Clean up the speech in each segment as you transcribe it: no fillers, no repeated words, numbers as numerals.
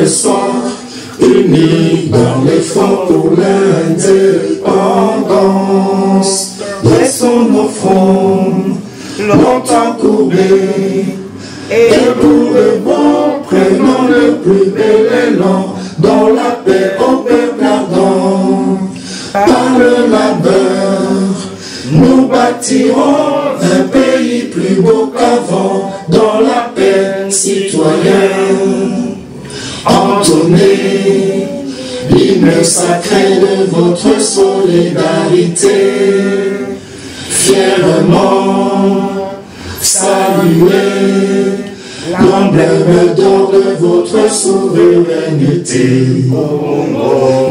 sang, unis dans l'effort pour l'indépendance. Laissons nos fronts longtemps courbés, et pour le bon, prenons le plus bel élan, dans la paix au peuple ardent. Par le labeur, nous bâtirons un pays plus beau qu'avant, dans la paix citoyenne. Entonnez l'hymne sacré de votre solidarité, fièrement saluez l'emblème d'or de votre souveraineté.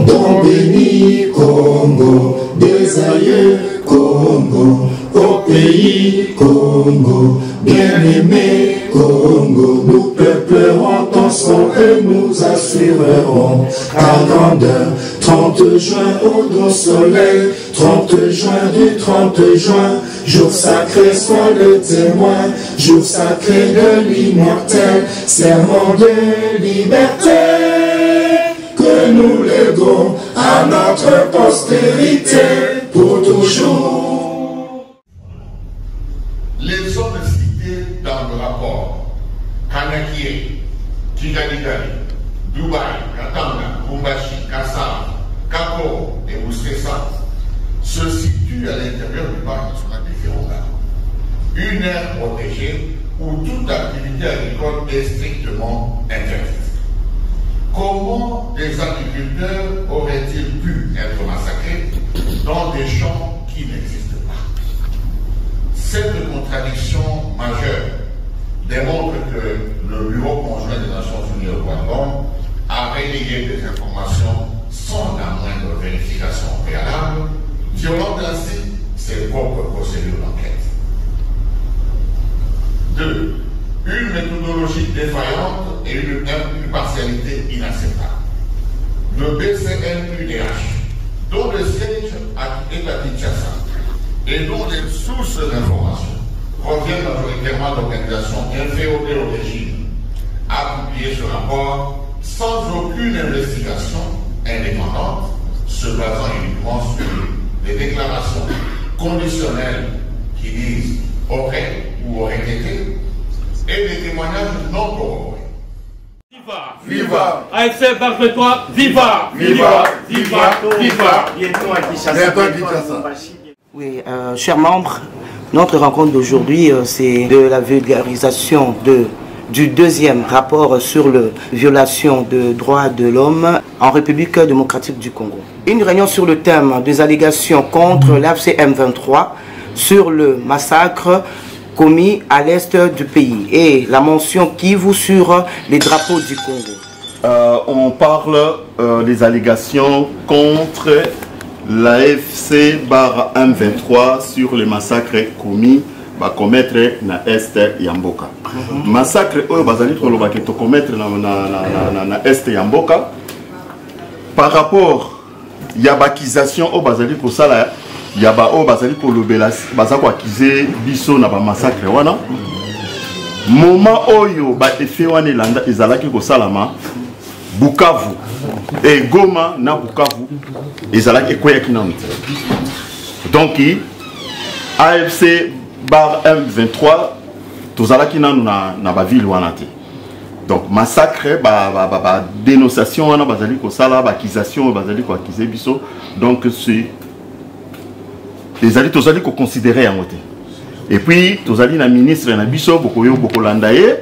Don béni Congo, des aïeux Congo, au pays Congo, bien-aimé Congo, nous peuplerons ton son et nous assurerons ta grandeur. 30 juin au grand soleil, 30 juin du 30 juin, jour sacré, sois le témoin, jour sacré de l'immortel, serment de liberté, que nous léguons à notre postérité pour toujours. Les zones citées dans le rapport, Kanakie, Kigali, Dubaï, Katanga, Kumbashi, Kassam, Kako et Moussessa, se situent à l'intérieur du parc national des Virunga, une aire protégée où toute activité agricole est strictement interdite. Comment des agriculteurs auraient-ils pu être massacrés dans des champs qui n'existent pas? Cette contradiction majeure démontre que le Bureau conjoint des Nations Unies aux droits de l'homme a relayé des informations sans la moindre vérification préalable, violant ainsi ses propres procédures d'enquête. 2. Une méthodologie défaillante et une impartialité inacceptable. Le BCNUDH, dont le siège est à Kinshasa et dont les sources d'information proviennent majoritairement d'organisations inféodées au régime, a publié ce rapport sans aucune investigation indépendante, se basant uniquement sur des déclarations conditionnelles qui disent aurait ou aurait été, et des témoignages non corroborés. Viva! Viva! AFC Barre 23, viva! Viva! Viva! Viva! Bientôt à Kinshasa. Oui, chers membres, notre rencontre d'aujourd'hui, c'est de la vulgarisation du deuxième rapport sur la violation des droits de l'homme en République démocratique du Congo. Une réunion sur le thème des allégations contre l'AFC M23 sur le massacre commis à l'est du pays et la mention Kivu sur les drapeaux du Congo. On parle des allégations contre l'AFC barre M23 sur les massacres commis va commettre na est Yamboka. Massacre oyo bazali koloba ke to commettre na est Yamboka par rapport ya bakisation o bazali ko sala ya ba o bazali ko lobela baza ko akiser biso na ba massacre wana moment oyo ba effet wana landa ezalaki ko salama Bukavu et Goma na Bukavu ezalaki ekoyaki na mutu. Donc AFC bar M23 tozalaki nanu na ba ville wana te. Donc massacre ba dénonciation wana bazali ko sala ba accusation bazali ko accuser biso. Donc c'est les alliés tozali ko considérer yango te. Et puis tozali na ministre na biso bokoyo bokolanda ye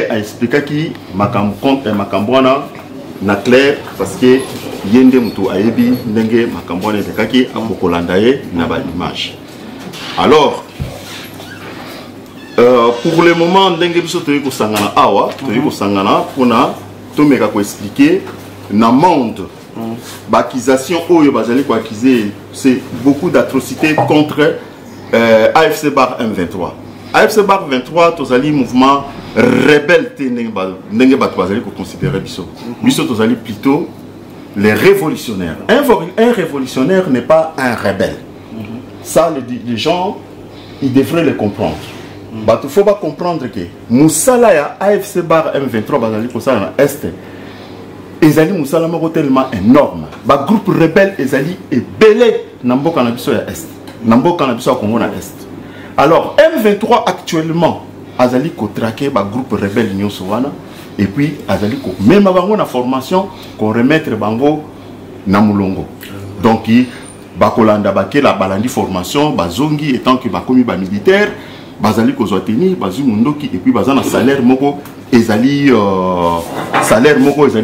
a expliqué ki makambo wana na clair parce que yende mutu ayebi ndenge makambo wana ekaki abokolanda ye na ba image. Alors pour le moment ndenge biso toyi ko sangana awa toyi ko sangana pona to meka ko expliquer na monde bakisation oyo bazali ko accuser c'est beaucoup d'atrocités contre AFC bar M23. AFC bar 23 tozali mouvement rebelle ndenge bato bazali ko considérer biso. Biso tozali plutôt les révolutionnaires. Un révolutionnaire n'est pas un rebelle. Ça les gens ils devraient le comprendre. Il faut pas comprendre que Moussala ya AFC bar M23 bazali ko sala na est ezali musala moko tellement énorme. Ba groupe rebelle ezali et belé namboka na biso ya est. Namboka na biso ya Congo na est. Alors M23 actuellement azali ko traquer ba groupe rebelle nyonso wana et puis azali ko même bango na formation qu'on remettre bango na mulongo. Donc bakolanda bakela balandi formation bazongi étant que bakomi ba militaire bazali ko zoteni bazu mundoki et puis bazana salaire moko ezali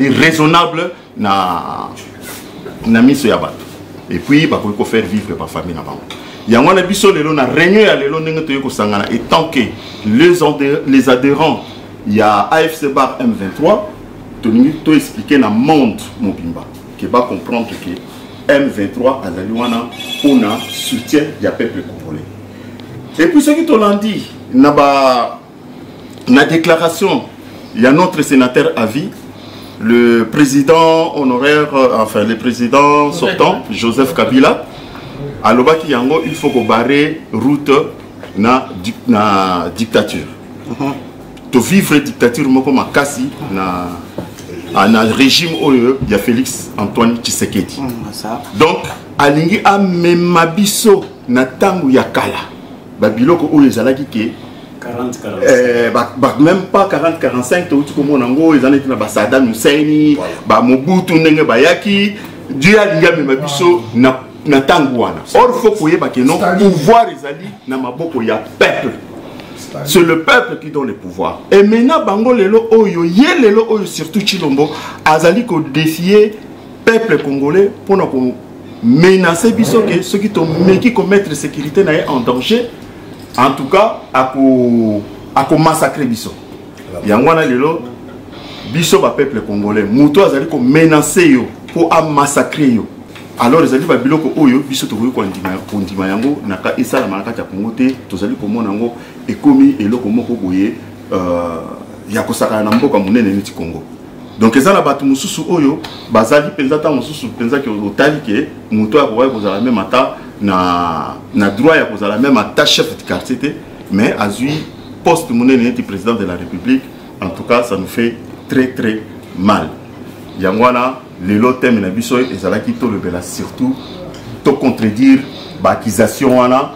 raisonnable na miso ya bato et puis bakoki ko faire vivre ba famille na bango. Yango na biso lelo na réunion ya lelo ndenge toye ko sangana étant que les adhérents il y a AFC bar M23 to expliquer na monde mobimba qui va comprendre que M23 azali wana ona soutien ya peuple congolais. Et puis ce qui te l'ont dit na déclaration il y a notre sénateur à vie le président honoraire enfin le président sortant Joseph Kabila alobaki yango il faut qu'on barre route na dictature. To vivre dictature moko makasi na régime oyo ya Félix Antoine Tshisekedi. Donc alingi amema biso na tangu ya kala babiloko oyo ezalaki ke 40-45 même pas 40-45 to tuko nango ezalaki na Saddam Hussein ba Mobutu ndenge bayaki Dieu alingi amema biso na tangu wana. Or faut koyeba ke non pouvoir ezali na maboko ya peuple. C'est le peuple qui donne le pouvoir. Et maintenant, Bango Lelo Oyo, Yé Lelo Oyo, surtout Chilombo, Azali ko défier peuple congolais pour nous menacer biso que ceux qui t'ont qui commettre la sécurité en danger, en tout cas, à massacrer biso. Yangwana Lelo, biso ba peuple congolais, Mouto Azali ko menacer yo pour massacrer yo. Alors les alliés babiloko oyo biso to ko ndima yango naka esala manaka ta Congo te tozali ko mona ngo ekomi eloko moko boye ya kosaka na mboka munene neti Congo. Donc ezala batu mususu oyo bazali penza ta mususu penza ke otali ke muto ya ko kozala même ata na droit ya kozala même ata chef de quartier te mais azui poste munene neti président de la République. En tout cas ça nous fait très mal. Yangwana les lots thèmes na biso ezalaki to lebela surtout to contredire l'accusation wana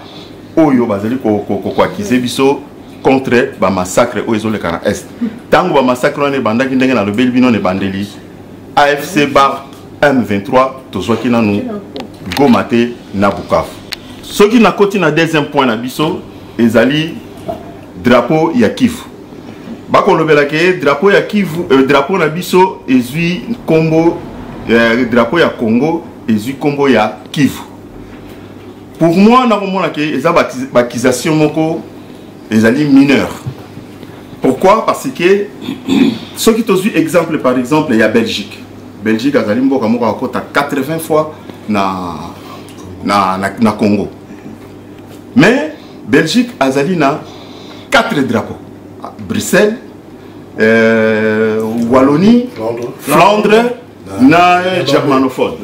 oyo bazali ko accuser biso contre ba massacre oyo ezoleka na est tango ba massacre wana bandaki ndenge na lobeli bino ne bandeli AFC bar M23 tozwaki nanu gomate na Bukavu. Soki na koti na deuxième point na biso ezali drapeau ya Kivu. Bako lobela ke drapeau ya Kivu drapeau na biso ezui kombo drapeau ya Congo ezui kombo ya Kivu. Pour moi na komona ke eza accusation moko ezali mineur. Pourquoi? Parce que ceux qui t'ont vu exemple par exemple il y a Belgique azali mboka moko akota 80 fois na Congo. Mais Belgique azali na 4 drapeaux. Bruxelles, Wallonie, Flandre, na germanophone.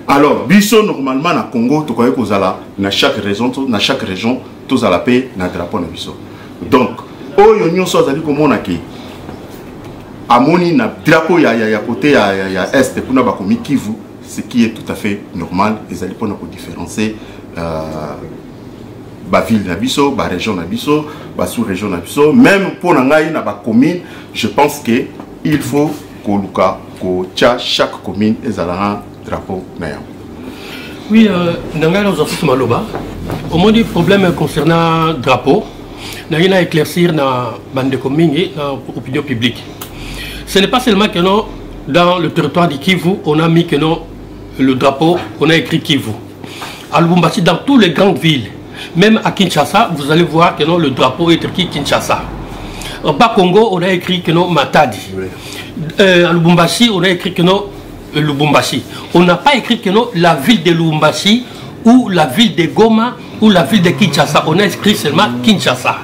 Alors, biso normalement na Congo, to koye kozala na chaque région, tous à la paix na drapeau na biso. Donc, oyo nyonso azali komona ke amoni na drapeau ya côté ya est kuna bakomi Kivu, ce qui est tout à fait normal, ezali pona ko différencier ba ville na biso, ba région na biso, ba sous-région na biso, même pour ngai na ba commune, je pense que il faut koluka ko chaque commune ezala drapeau na yango. Oui, nanga nos offices maloba. Au moins des problèmes concernant drapeau, nanga éclaircir na bande commune et na opinion publique. Ce n'est pas seulement que non dans le territoire de Kivu, on a mis que non le drapeau, on a écrit Kivu. À Lubumbashi, dans toutes les grandes villes. Même à Kinshasa, vous allez voir que non, le drapeau est écrit Kinshasa. Au Bas-Congo, on a écrit que non, Matadi. À Lubumbashi, on a écrit que non, Lubumbashi. On n'a pas écrit que non, la ville de Lubumbashi ou la ville de Goma ou la ville de Kinshasa. On a écrit seulement Kinshasa.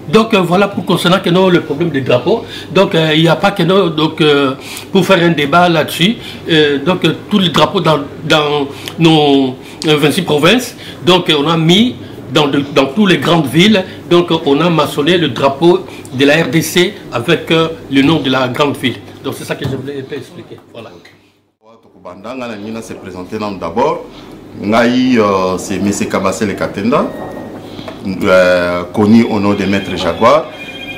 Donc voilà pour concernant que non, le problème des drapeaux. Donc il n'y a pas que non, donc pour faire un débat là-dessus. Donc tous les drapeaux dans nos 26 provinces, donc on a mis dans toutes les grandes villes, donc on a maçonné le drapeau de la RDC avec le nom de la grande ville. Donc c'est ça que je voulais un peu expliquer. Voilà. Nina s'est présenté d'abord. C'est M. Kabassele Katenda, connu au nom de Maître Jaguar,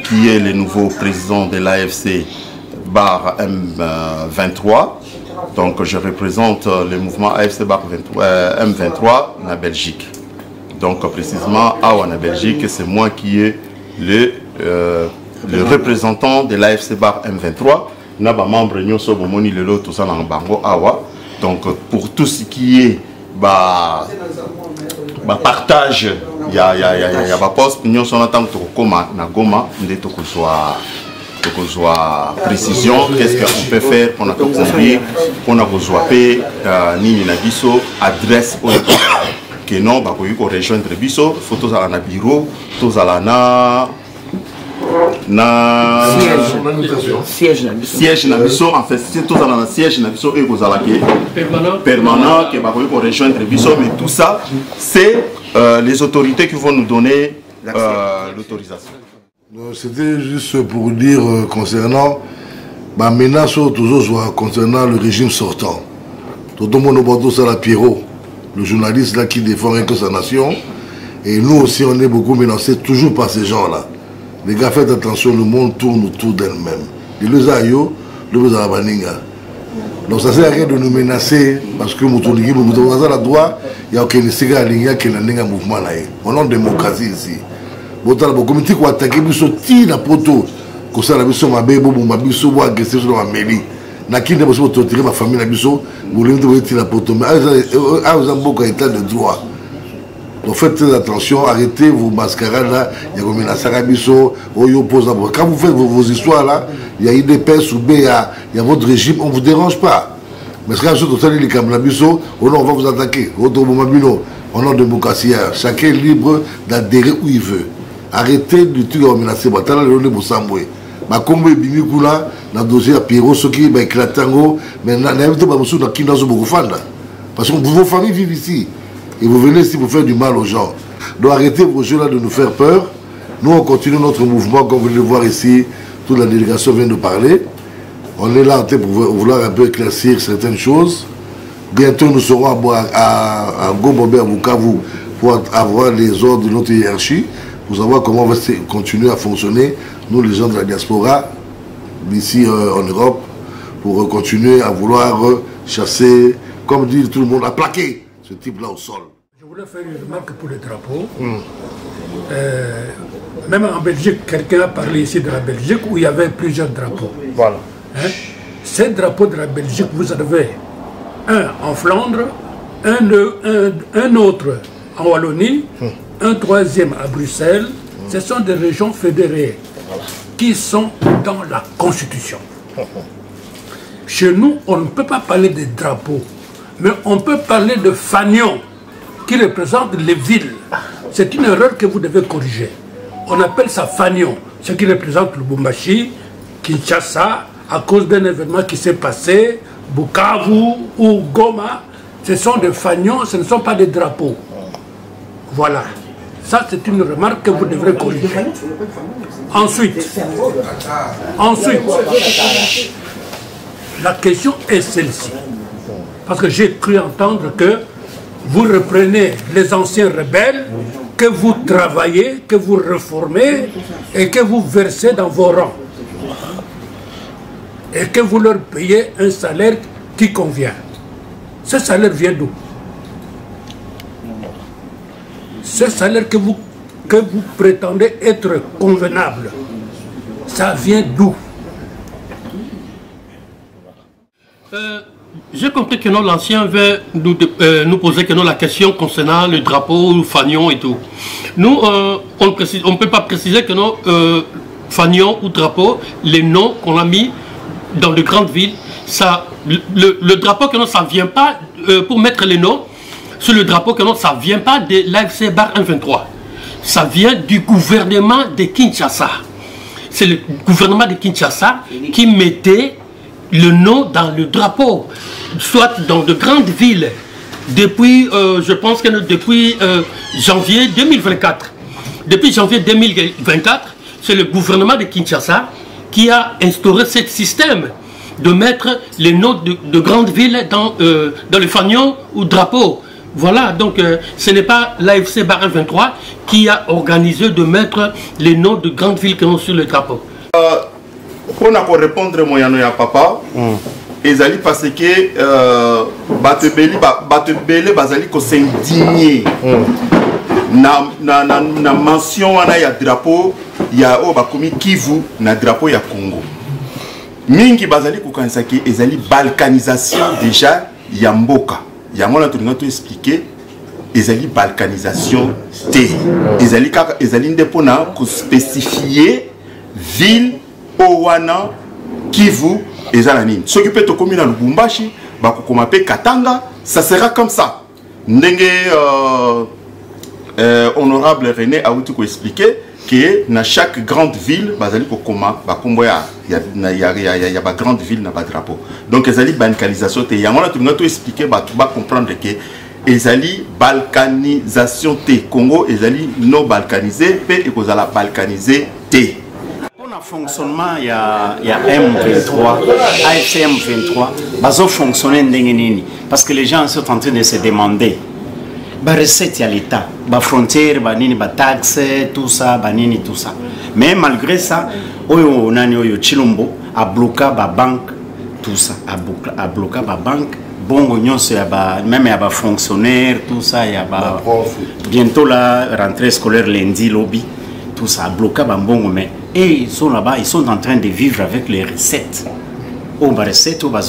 qui est le nouveau président de l'AFC Bar M23. Donc je représente le mouvement AFC Bar M23 en Belgique. Donc précisément en Belgique, c'est moi qui est le représentant de l'AFC Bar M23. Nous sommes membres de donc pour tout ce qui est partage, il y a poste, nous sommes en train de précision, qu'est-ce qu'on peut faire pour notre conduire, pour notre zoapé, ni nabiso, adresse que non, bah pour rejoindre biso, photos à la bureau, tous à la siège nabiso, en fait c'est tous à la siège nabiso et vous allez permanent que bah pour rejoindre biso, mais tout ça c'est les autorités qui vont nous donner l'autorisation. C'était juste pour dire concernant la menace toujours concernant le régime sortant. Tout le monde au ça la Pierrot, le journaliste là qui défend rien que sa nation. Et nous aussi on est beaucoup menacés toujours par ces gens-là. Les gars, faites attention, le monde tourne autour d'elle-même. Et le Zayo, le Zabaninga. Donc ça sert à rien de nous menacer parce que nous avons la droit, il y a aucun cigare qui est un mouvement là. On a une démocratie ici. Le comité qui a attaqué la poto, comme ça, la mission m'a bébo, ma mission m'a agressé sur ma mairie. N'a qui n'est pas possible de torturer ma famille, la mission, vous voulez tirer la poto. Mais vous avez beaucoup d'état de droit. Donc faites très attention, arrêtez vos mascarades là, il y a comme une Sarabiso, Oyo pose à quand vous faites vos histoires là, il y a IDPS ou B, il y a votre régime, on ne vous dérange pas. Mais ce que les Kamlabiso, on va vous attaquer. On a une démocratie, chacun est libre d'adhérer où il veut. Arrêtez de tout menacer. Batala le pour Samboué. Ma combo est bimi kula, na dossier à Pierrot, ce qui est éclatant, mais n'invitez pas monsieur dans qui dans ce beaucoup fanda. Parce que vos familles vivent ici. Et vous venez ici pour faire du mal aux gens. Donc arrêtez vos jeux là de nous faire peur. Nous on continue notre mouvement, comme vous venez le voir ici, toute la délégation vient de parler. On est là pour vouloir un peu éclaircir certaines choses. Bientôt nous serons à Gombobe à Bukavu pour avoir les ordres de notre hiérarchie, pour savoir comment on va continuer à fonctionner, nous les gens de la diaspora, d'ici en Europe, pour continuer à vouloir chasser, comme dit tout le monde, à plaquer ce type-là au sol. Je voulais faire une remarque pour les drapeaux. Même en Belgique, quelqu'un a parlé ici de la Belgique où il y avait plusieurs drapeaux. Voilà. Hein? Ces drapeaux de la Belgique, vous avez un en Flandre, un autre en Wallonie, un troisième à Bruxelles. Ce sont des régions fédérées qui sont dans la Constitution. Chez nous, on ne peut pas parler de drapeaux, mais on peut parler de fanions qui représentent les villes. C'est une erreur que vous devez corriger. On appelle ça fanion, ce qui représente Lubumbashi, Kinshasa, à cause d'un événement qui s'est passé, Bukavu ou Goma. Ce sont des fanions, ce ne sont pas des drapeaux. Voilà. Ça, c'est une remarque que vous devrez corriger. Ensuite, la question est celle-ci. Parce que j'ai cru entendre que vous reprenez les anciens rebelles, que vous travaillez, que vous réformez et que vous versez dans vos rangs. Et que vous leur payez un salaire qui convient. Ce salaire vient d'où? Ce salaire que vous prétendez être convenable, ça vient d'où? J'ai compris que l'ancien veut nous poser que la question concernant le drapeau, le fanion et tout. Nous, on ne peut pas préciser que nos fanion ou drapeau, les noms qu'on a mis dans de grandes villes, ça, le drapeau que non, ça ne vient pas, pour mettre les noms sur le drapeau que non, ça ne vient pas de l'AFC Bar 123. Ça vient du gouvernement de Kinshasa. C'est le gouvernement de Kinshasa qui mettait le nom dans le drapeau, soit dans de grandes villes, depuis, je pense que depuis janvier 2024. Depuis janvier 2024, c'est le gouvernement de Kinshasa qui a instauré ce système de mettre les noms de grandes villes dans le fanion ou drapeau. Voilà, donc ce n'est pas l'AFC Bar 23 qui a organisé de mettre les noms de grandes villes qui sont sur le drapeau. Pour répondre à papa, ezali parce que batebele bazali ko s'indigner na mention wana ya drapeau ya o bakomi Kivu na drapeau ya Congo. Mingi bazali ko kanisa ki ezali balkanisation déjà ya mboka. Yango la tourna to expliquer ezali balkanisation te. Ezali ndepona ko spécifier ville Owana Kivu ezalanine. S'occuper de commune à Lubumbashi, Bakokomape Katanga, ça sera comme ça. Ndenge honorable René a outil expliqué que dans chaque grande ville, bazali kokoma, bakomboya, il y a grande ville na ba drapeau. Donc ezali balkanisation te. Yango la tout na to expliquer ba comprendre que ezali balkanisation te. Congo ezali non balkanisé, pe ekozala balkanisé te. Fonctionnement il y a M23 AFC M23 bazo fonctionner ndengenini parce que les gens sont en train de se demander ba recette ya l'état ba frontière ba nini ba taxe tout ça ba nini tout ça mais malgré ça oyo nani oyo Chilombo a bloqué ba banque tout ça a bloqué ba banque bongo nyonso ya ba même ya ba fonctionnaire tout ça ya ba bientôt la rentrée scolaire lundi lobby tout ça a bloqué ba bongo mais et ils sont là-bas, ils sont en train de vivre avec les recettes. On va recettes, on va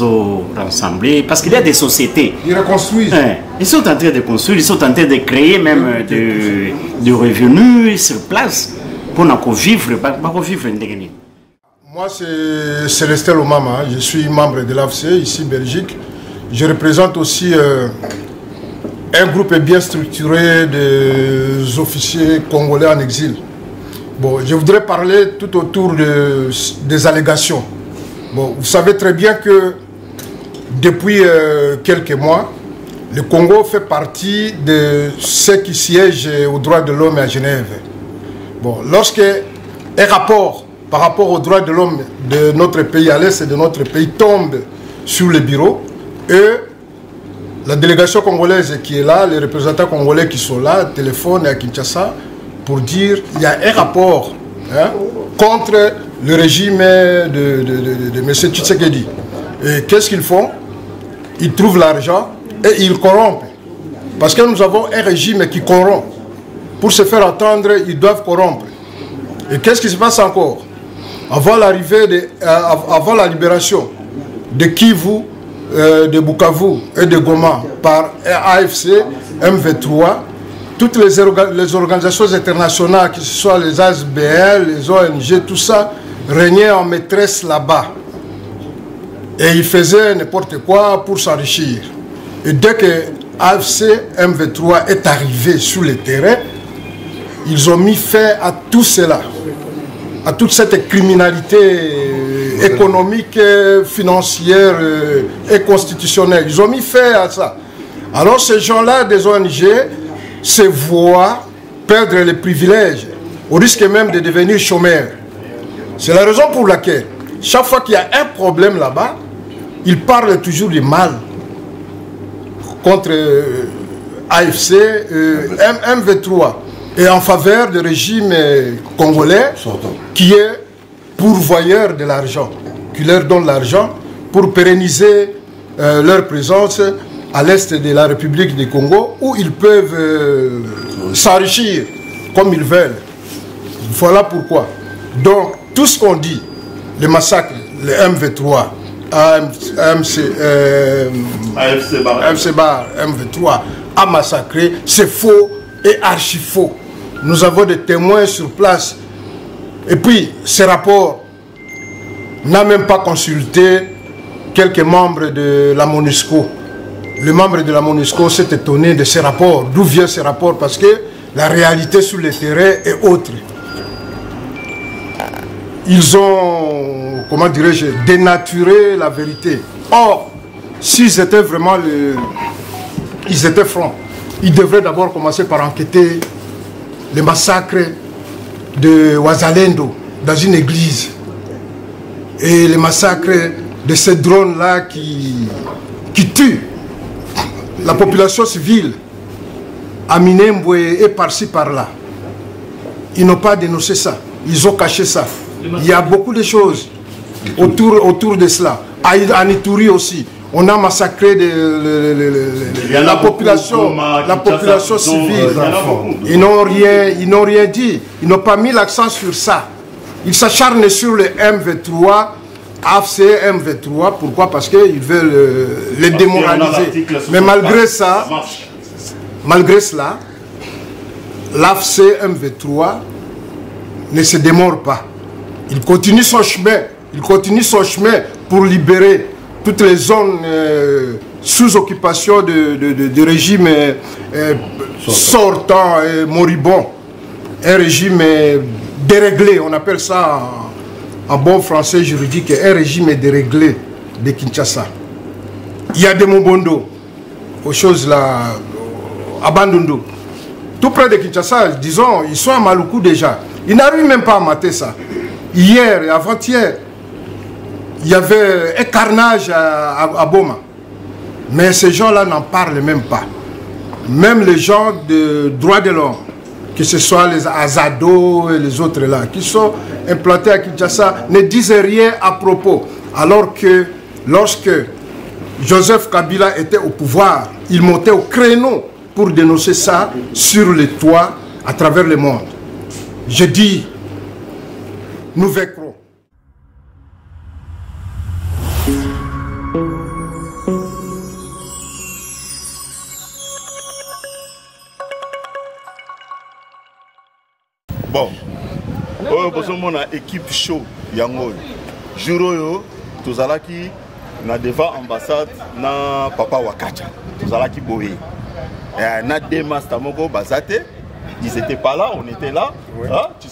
rassembler. Parce qu'il y a des sociétés. Ils reconstruisent. Ils sont en train de construire, ils sont en train de créer même de revenus sur place pour vivre. Moi, c'est Célestin Lomama. Je suis membre de l'AFC, ici Belgique. Je représente aussi un groupe bien structuré des officiers congolais en exil. Bon, je voudrais parler tout autour des allégations. Bon, vous savez très bien que depuis quelques mois, le Congo fait partie de ceux qui siègent aux droits de l'homme à Genève. Bon, lorsque un rapport par rapport aux droits de l'homme de notre pays, à l'est de notre pays, tombe sur le bureau, et la délégation congolaise qui est là, les représentants congolais qui sont là, téléphonent à Kinshasa, pour dire qu'il y a un rapport contre le régime de M. Tshisekedi. Et qu'est-ce qu'ils font? Ils trouvent l'argent et ils corrompent. Parce que nous avons un régime qui corrompt. Pour se faire entendre, ils doivent corrompre. Et qu'est-ce qui se passe encore? Avant l'arrivée, avant la libération de Kivu, de Bukavu et de Goma par AFC, M23, toutes les organisations internationales, que ce soit les ASBL, les ONG, tout ça, régnaient en maîtresse là-bas. Et ils faisaient n'importe quoi pour s'enrichir. Et dès que AFC M23 est arrivé sur le terrain, ils ont mis fin à tout cela, à toute cette criminalité économique, financière et constitutionnelle. Ils ont mis fin à ça. Alors ces gens-là, des ONG, se voient perdre les privilèges, au risque même de devenir chômeurs. C'est la raison pour laquelle, chaque fois qu'il y a un problème là-bas, ils parlent toujours du mal contre AFC, M23, et en faveur du régime congolais qui est pourvoyeur de l'argent, qui leur donne l'argent pour pérenniser leur présence à l'est de la République du Congo, où ils peuvent s'enrichir comme ils veulent. Voilà pourquoi. Donc, tout ce qu'on dit, les massacres, le M23, AFC Bar M23 a massacré, c'est faux et archi faux. Nous avons des témoins sur place. Et puis, ce rapport n'a même pas consulté quelques membres de la MONUSCO. Le membre de la MONUSCO s'est étonné de ces rapports. D'où vient ce rapport? Parce que la réalité sur le terrain est autre. Ils ont, comment dirais-je, dénaturé la vérité. Or, s'ils étaient vraiment ils étaient francs, ils devraient d'abord commencer par enquêter les massacres de Ouazalendo dans une église et les massacres de ces drones-là qui tuent la population civile à Minembwe et par-ci par-là. Ils n'ont pas dénoncé ça. Ils ont caché ça. Il y a beaucoup de choses autour de cela. À Ituri aussi, on a massacré la population civile. Ils n'ont rien dit. Ils n'ont pas mis l'accent sur ça. Ils s'acharnent sur le M23, AFC M23. Pourquoi? Parce qu'ils veulent les démoraliser. Mais malgré cela, l'AFC M23 ne se démord pas. Il continue son chemin. Il continue son chemin pour libérer toutes les zones sous occupation de régime sortant et moribond. Un régime déréglé, on appelle ça en bon français juridique, un régime déréglé de Kinshasa. Il y a des Mobondo, aux choses là, à Bandundu. Tout près de Kinshasa, disons, ils sont à Maluku déjà. Ils n'arrivent même pas à mater ça. Hier et avant-hier, il y avait un carnage à Boma. Mais ces gens-là n'en parlent même pas. Même les gens de droits de l'homme, que ce soit les Azado et les autres là, qui sont implantés à Kinshasa, ne disent rien à propos. Alors que lorsque Joseph Kabila était au pouvoir, il montait au créneau pour dénoncer ça sur les toits à travers le monde. Je dis, nous vaincrons. Bon, on a équipe chaud, Yangoy. Juro, tous qui na devant ambassade na Papa Wakacha. Tous qui bohé. Na Demas Tamoko Bazate. Ils n'étaient pas là, on était là. Ouais. Ah, tu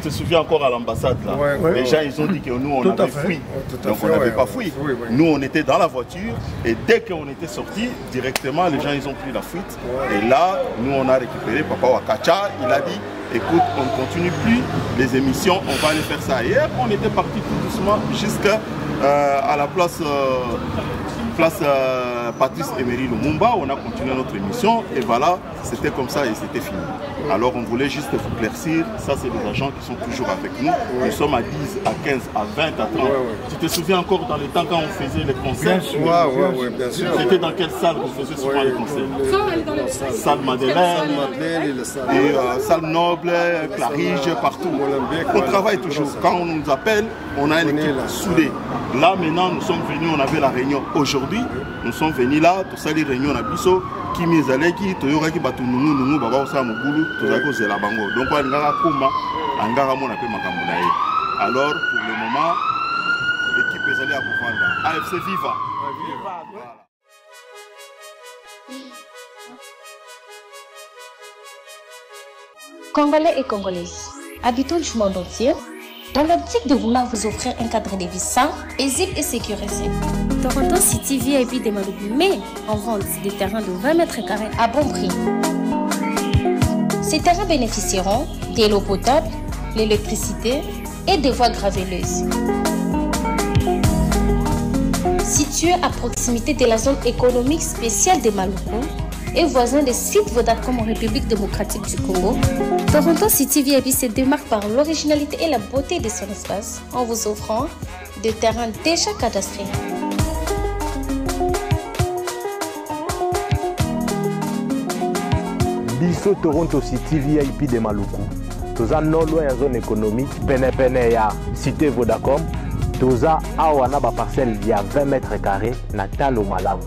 te souviens encore à l'ambassade là. Les gens ils ont dit que nous on avait fui. Donc on n'avait pas fui. Nous on était dans la voiture et dès qu'on était sortis, directement les gens ils ont pris la fuite. Et là, nous on a récupéré Papa Wakacha. Il a dit écoute, on ne continue plus les émissions, on va aller faire ça ailleurs. On était parti tout doucement jusqu'à la place Patrice Emery Lumumba. On a continué notre émission et voilà, c'était comme ça et c'était fini. Alors on voulait juste vous éclaircir, ça c'est les agents qui sont toujours avec nous. Nous sommes à 10, à 15, à 20, à 30. Tu te souviens encore dans les temps quand on faisait les concerts? Bien sûr. C'était dans quelle salle vous faisiez souvent les concerts? Salle Madeleine, et salle Noble, Clarige, partout. On travaille toujours. Quand on nous appelle, on a une équipe soudée. Là maintenant nous sommes venus, on avait la réunion aujourd'hui. Nous sommes venus là, tout ça les réunions à Bisso. Kimi Zaleki, Toyoraki Batununu, Baba Osa Mugulu, Tozako Zelabango. Donc, on a Kuma, Angara Mon appelle Makamounae. Alors, pour le moment, l'équipe est allée à Bouvanda. AFC Viva. Congolais et Congolaises, habitants du monde entier, dans l'optique de vouloir vous offrir un cadre de vie sain, paisible et sécurisé, Toronto City VIP de Maluku met en vente des terrains de 20 mètres carrés à bon prix. Ces terrains bénéficieront de l'eau potable, l'électricité et des voies gravelleuses. Situé à proximité de la zone économique spéciale de Maluku et voisin des sites Vodacom en République démocratique du Congo, Toronto City VIP se démarque par l'originalité et la beauté de son espace en vous offrant des terrains déjà cadastrés. Biso Toronto City VIP de Maluku. Toza non loin en zone économique, pene ya cité Vodacom. Toza awana ba parcelle il y a 20 mètres carrés na talo malamu.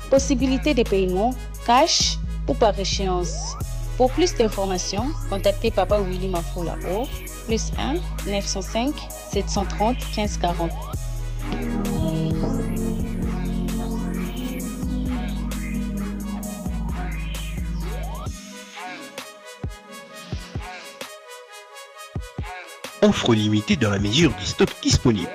Possibilité de paiement cash ou par échéance. Pour plus d'informations, contactez Papa Willy Mafoula au +1 905 730 1540. Offre limitée dans la mesure du stock disponible.